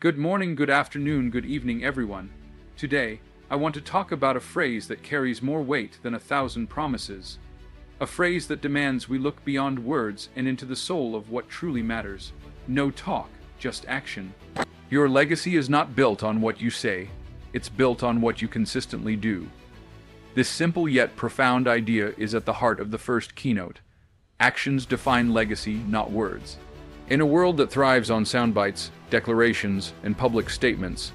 Good morning, good afternoon, good evening, everyone. Today, I want to talk about a phrase that carries more weight than 1,000 promises. A phrase that demands we look beyond words and into the soul of what truly matters. No talk, just action. Your legacy is not built on what you say, it's built on what you consistently do. This simple yet profound idea is at the heart of the first keynote. Actions define legacy, not words. In a world that thrives on soundbites, declarations, and public statements,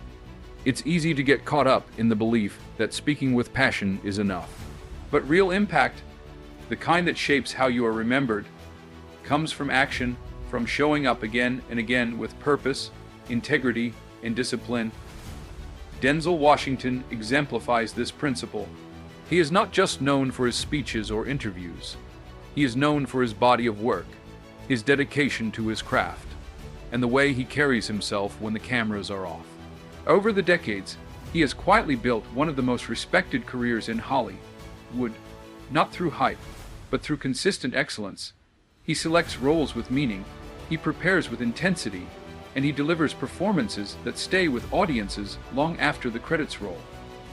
it's easy to get caught up in the belief that speaking with passion is enough. But real impact, the kind that shapes how you are remembered, comes from action, from showing up again and again with purpose, integrity, and discipline. Denzel Washington exemplifies this principle. He is not just known for his speeches or interviews. He is known for his body of work, his dedication to his craft, and the way he carries himself when the cameras are off. Over the decades, he has quietly built one of the most respected careers in Hollywood, not through hype, but through consistent excellence. He selects roles with meaning, he prepares with intensity, and he delivers performances that stay with audiences long after the credits roll.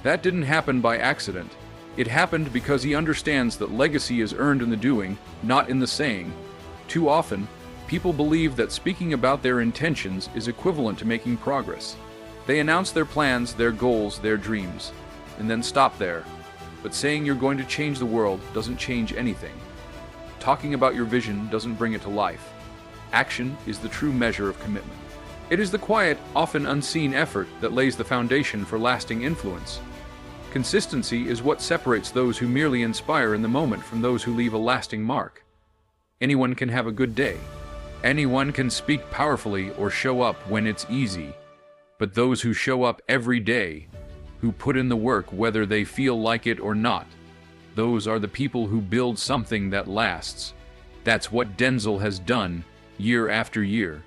That didn't happen by accident. It happened because he understands that legacy is earned in the doing, not in the saying. Too often, people believe that speaking about their intentions is equivalent to making progress. They announce their plans, their goals, their dreams, and then stop there. But saying you're going to change the world doesn't change anything. Talking about your vision doesn't bring it to life. Action is the true measure of commitment. It is the quiet, often unseen effort that lays the foundation for lasting influence. Consistency is what separates those who merely inspire in the moment from those who leave a lasting mark. Anyone can have a good day. Anyone can speak powerfully or show up when it's easy. But those who show up every day, who put in the work whether they feel like it or not, those are the people who build something that lasts. That's what Denzel has done year after year.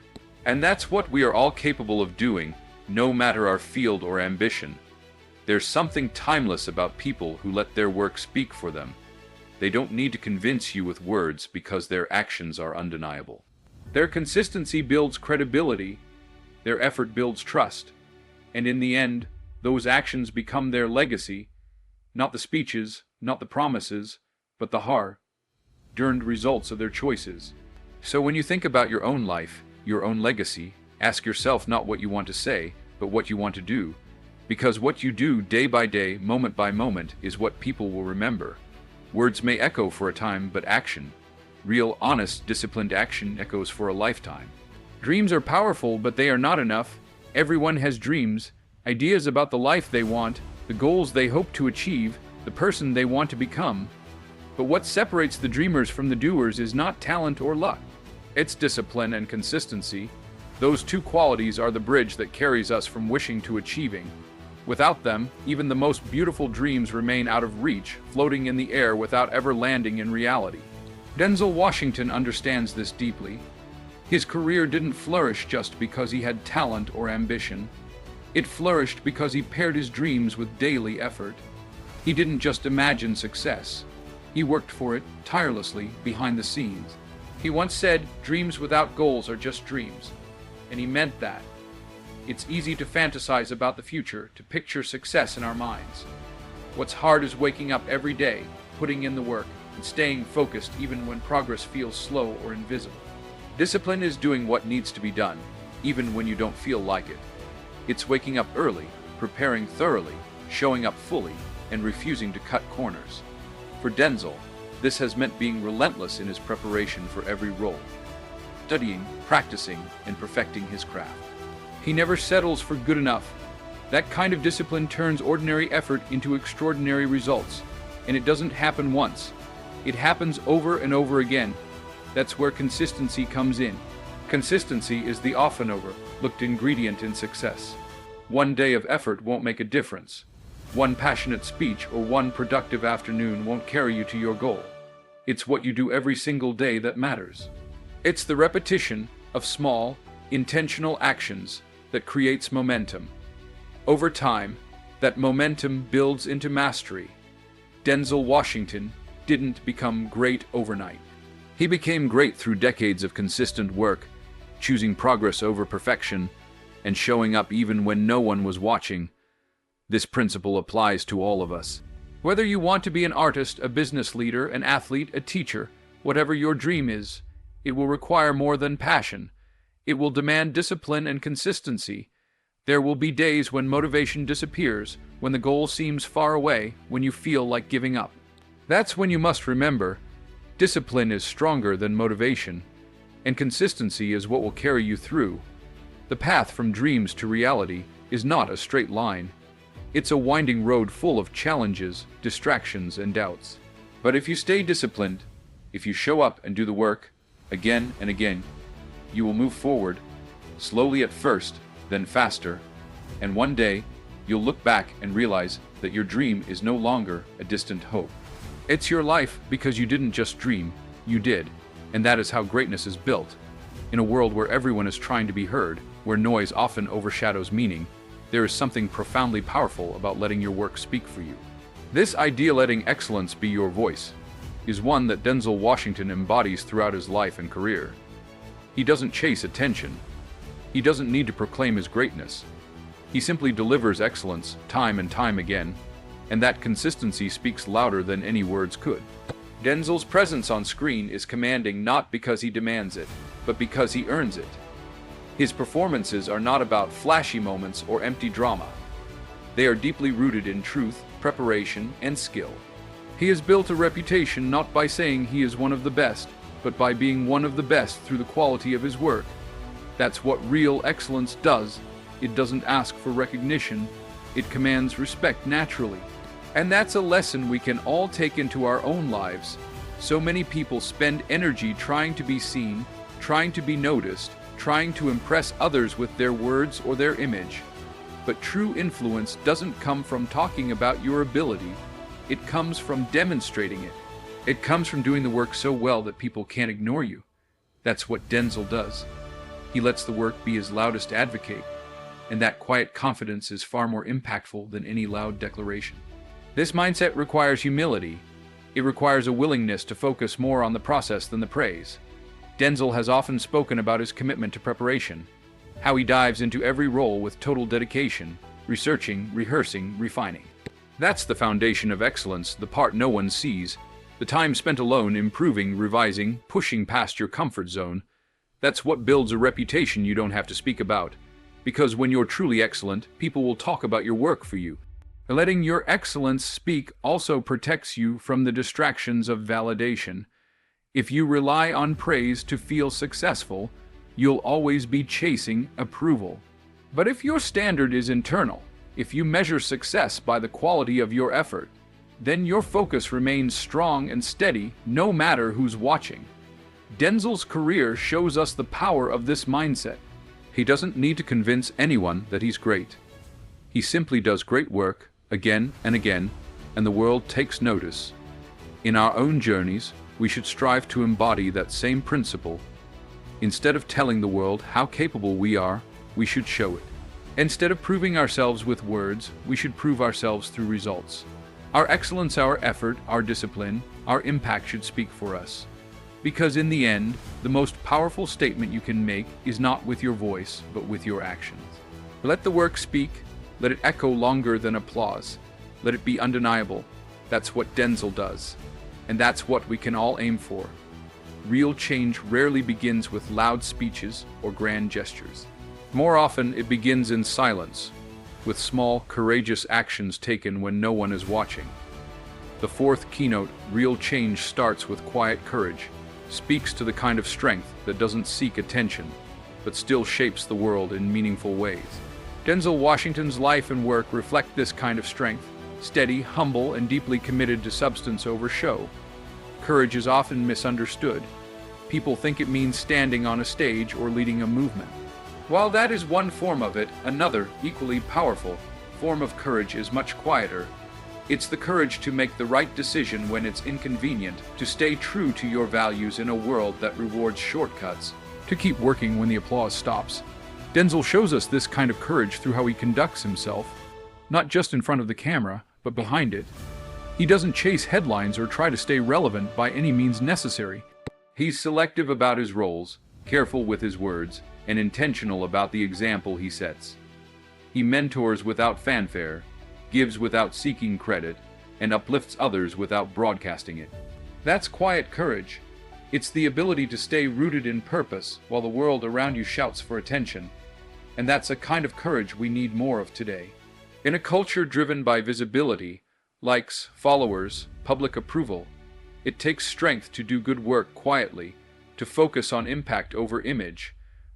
And that's what we are all capable of doing, no matter our field or ambition. There's something timeless about people who let their work speak for them. They don't need to convince you with words because their actions are undeniable. Their consistency builds credibility, their effort builds trust, and in the end, those actions become their legacy, not the speeches, not the promises, but the hard-earned results of their choices. So when you think about your own life, your own legacy, ask yourself not what you want to say, but what you want to do, because what you do day by day, moment by moment, is what people will remember. Words may echo for a time, but action, real, honest, disciplined action, echoes for a lifetime. Dreams are powerful, but they are not enough. Everyone has dreams, ideas about the life they want, the goals they hope to achieve, the person they want to become. But what separates the dreamers from the doers is not talent or luck. It's discipline and consistency. Those two qualities are the bridge that carries us from wishing to achieving. Without them, even the most beautiful dreams remain out of reach, floating in the air without ever landing in reality. Denzel Washington understands this deeply. His career didn't flourish just because he had talent or ambition. It flourished because he paired his dreams with daily effort. He didn't just imagine success. He worked for it tirelessly behind the scenes. He once said, "Dreams without goals are just dreams." And he meant that. It's easy to fantasize about the future, to picture success in our minds. What's hard is waking up every day, putting in the work, and staying focused even when progress feels slow or invisible. Discipline is doing what needs to be done, even when you don't feel like it. It's waking up early, preparing thoroughly, showing up fully, and refusing to cut corners. For Denzel, this has meant being relentless in his preparation for every role, studying, practicing, and perfecting his craft. He never settles for good enough. That kind of discipline turns ordinary effort into extraordinary results, and it doesn't happen once. It happens over and over again. That's where consistency comes in. Consistency is the often overlooked ingredient in success. One day of effort won't make a difference. One passionate speech or one productive afternoon won't carry you to your goal. It's what you do every single day that matters. It's the repetition of small, intentional actions that creates momentum. Over time, that momentum builds into mastery. Denzel Washington didn't become great overnight. He became great through decades of consistent work, choosing progress over perfection, and showing up even when no one was watching. This principle applies to all of us. Whether you want to be an artist, a business leader, an athlete, a teacher, whatever your dream is, it will require more than passion. It will demand discipline and consistency. There will be days when motivation disappears, when the goal seems far away, when you feel like giving up. That's when you must remember, discipline is stronger than motivation, and consistency is what will carry you through. The path from dreams to reality is not a straight line. It's a winding road full of challenges, distractions, and doubts. But if you stay disciplined, if you show up and do the work, again and again, you will move forward, slowly at first, then faster, and one day, you'll look back and realize that your dream is no longer a distant hope. It's your life because you didn't just dream, you did, and that is how greatness is built. In a world where everyone is trying to be heard, where noise often overshadows meaning, there is something profoundly powerful about letting your work speak for you. This idea, letting excellence be your voice, is one that Denzel Washington embodies throughout his life and career. He doesn't chase attention. He doesn't need to proclaim his greatness. He simply delivers excellence time and time again, and that consistency speaks louder than any words could. Denzel's presence on screen is commanding not because he demands it, but because he earns it. His performances are not about flashy moments or empty drama. They are deeply rooted in truth, preparation, and skill. He has built a reputation not by saying he is one of the best, but by being one of the best through the quality of his work. That's what real excellence does. It doesn't ask for recognition. It commands respect naturally. And that's a lesson we can all take into our own lives. So many people spend energy trying to be seen, trying to be noticed, trying to impress others with their words or their image. But true influence doesn't come from talking about your ability. It comes from demonstrating it. It comes from doing the work so well that people can't ignore you. That's what Denzel does. He lets the work be his loudest advocate, and that quiet confidence is far more impactful than any loud declaration. This mindset requires humility. It requires a willingness to focus more on the process than the praise. Denzel has often spoken about his commitment to preparation, how he dives into every role with total dedication, researching, rehearsing, refining. That's the foundation of excellence, the part no one sees, the time spent alone improving, revising, pushing past your comfort zone. That's what builds a reputation you don't have to speak about. Because when you're truly excellent, people will talk about your work for you. Letting your excellence speak also protects you from the distractions of validation. If you rely on praise to feel successful, you'll always be chasing approval. But if your standard is internal, if you measure success by the quality of your effort, then your focus remains strong and steady no matter who's watching. Denzel's career shows us the power of this mindset. He doesn't need to convince anyone that he's great. He simply does great work again and again, and the world takes notice. In our own journeys, we should strive to embody that same principle. Instead of telling the world how capable we are, we should show it. Instead of proving ourselves with words, we should prove ourselves through results. Our excellence, our effort, our discipline, our impact should speak for us. Because in the end, the most powerful statement you can make is not with your voice, but with your actions. Let the work speak. Let it echo longer than applause. Let it be undeniable. That's what Denzel does. And that's what we can all aim for. Real change rarely begins with loud speeches or grand gestures. More often, it begins in silence, with small, courageous actions taken when no one is watching. The fourth keynote, real change starts with quiet courage, speaks to the kind of strength that doesn't seek attention, but still shapes the world in meaningful ways. Denzel Washington's life and work reflect this kind of strength, steady, humble, and deeply committed to substance over show. Courage is often misunderstood. People think it means standing on a stage or leading a movement. While that is one form of it, another, equally powerful, form of courage is much quieter. It's the courage to make the right decision when it's inconvenient, to stay true to your values in a world that rewards shortcuts, to keep working when the applause stops. Denzel shows us this kind of courage through how he conducts himself, not just in front of the camera, but behind it. He doesn't chase headlines or try to stay relevant by any means necessary. He's selective about his roles, careful with his words, and intentional about the example he sets. He mentors without fanfare, gives without seeking credit, and uplifts others without broadcasting it. That's quiet courage. It's the ability to stay rooted in purpose while the world around you shouts for attention. And that's a kind of courage we need more of today. In a culture driven by visibility, likes, followers, public approval, it takes strength to do good work quietly, to focus on impact over image.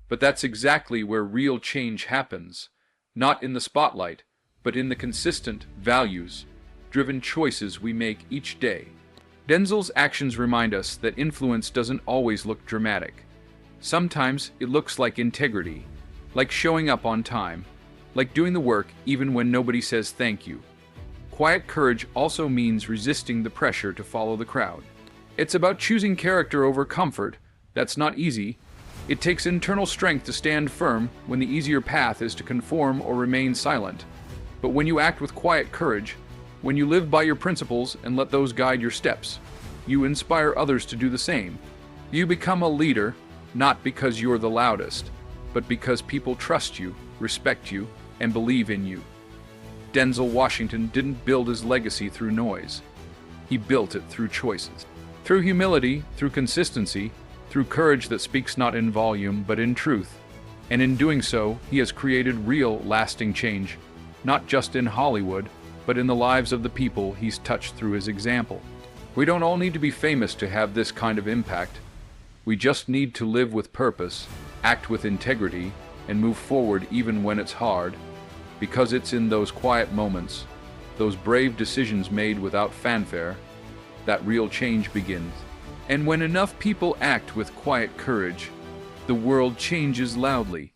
But that's exactly where real change happens, not in the spotlight, but in the consistent, values-driven choices we make each day. Denzel's actions remind us that influence doesn't always look dramatic. Sometimes it looks like integrity, like showing up on time, like doing the work even when nobody says thank you. Quiet courage also means resisting the pressure to follow the crowd. It's about choosing character over comfort. That's not easy. It takes internal strength to stand firm when the easier path is to conform or remain silent. But when you act with quiet courage, when you live by your principles and let those guide your steps, you inspire others to do the same. You become a leader, not because you're the loudest, but because people trust you, respect you, and believe in you. Denzel Washington didn't build his legacy through noise. He built it through choices. Through humility, through consistency, through courage that speaks not in volume but in truth. And in doing so, he has created real, lasting change, not just in Hollywood, but in the lives of the people he's touched through his example. We don't all need to be famous to have this kind of impact. We just need to live with purpose, act with integrity, and move forward even when it's hard, because it's in those quiet moments, those brave decisions made without fanfare, that real change begins. And when enough people act with quiet courage, the world changes loudly.